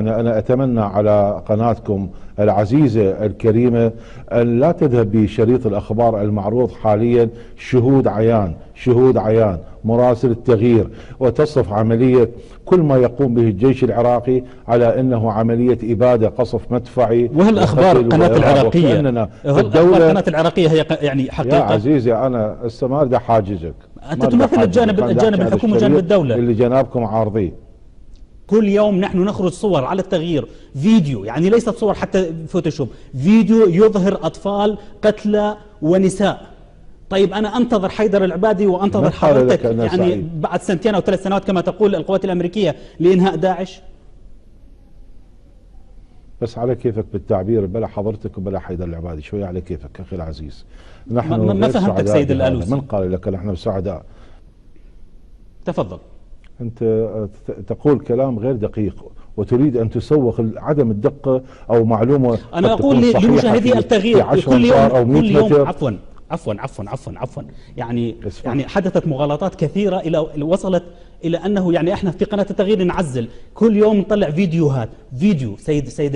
أنا أتمنى على قناتكم العزيزة الكريمة أن لا تذهب بشريط الأخبار المعروض حاليا شهود عيان مراسل التغيير، وتصف عملية كل ما يقوم به الجيش العراقي على أنه عملية إبادة قصف مدفعي. وهل أخبار القناة العراقية القناة العراقية هي يعني حقيقة؟ يا عزيزي أنا ما أريد أحاجزك، أنت تمثل الجانب الحكومي وجانب الدولة اللي جنابكم عارضيه. كل يوم نحن نخرج صور على التغيير، فيديو، يعني ليست صور حتى فوتوشوب، فيديو يظهر أطفال قتلى ونساء. طيب أنا أنتظر حيدر العبادي وأنتظر حضرتك يعني بعد 2 أو 3 سنوات كما تقول القوات الأمريكية لإنهاء داعش؟ بس على كيفك بالتعبير، بلا حضرتك وبلا حيدر العبادي، شوية على كيفك أخي العزيز. نحن ما فهمتك سيد الآلوسي. من قال لك نحن سعداء؟ تفضل. أنت تقول كلام غير دقيق وتريد أن تسوق عدم الدقة أو معلومة. أنا أقول لمشاهدي التغيير كل يوم عفوا يعني حدثت مغالطات كثيرة وصلت إلى أنه يعني احنا في قناة التغيير نعزل كل يوم نطلع فيديوهات. سيد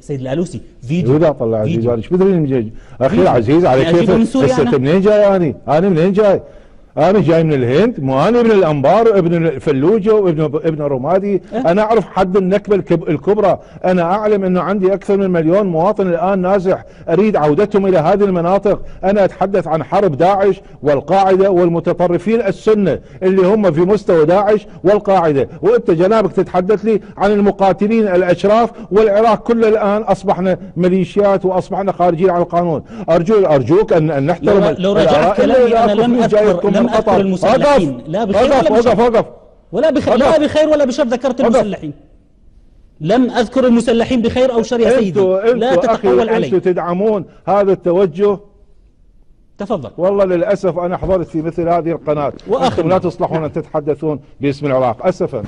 الآلوسي فيديو لا طلع فيديو. ايش بدري أخي العزيز على كيفك؟ انت منين جاي؟ أنا منين جاي؟ أنا جاي من الهند، مو أنا ابن الأنبار، ابن الفلوجة وابن رمادي. أنا أعرف حد النكبة الكبرى. أنا أعلم أنه عندي أكثر من 1,000,000 مواطن الآن نازح أريد عودتهم إلى هذه المناطق. أنا أتحدث عن حرب داعش والقاعدة والمتطرفين السنة اللي هم في مستوى داعش والقاعدة، وأنت جنابك تتحدث لي عن المقاتلين الأشراف، والعراق كله الآن أصبحنا ميليشيات وأصبحنا خارجين عن القانون. أرجوك أن نحترم. لو رجعت كلامي أنا لم أذكر المسلحين لا بخير ولا بشر. لا بخير ولا بشر ذكرت المسلحين. لم أذكر المسلحين بخير أو شر يا سيدي. لا تتحول علي. أنتم تدعمون هذا التوجه. تفضل. والله للأسف أنا حضرت في مثل هذه القناة وأنتم لا تصلحون أن تتحدثون باسم العراق أسفا.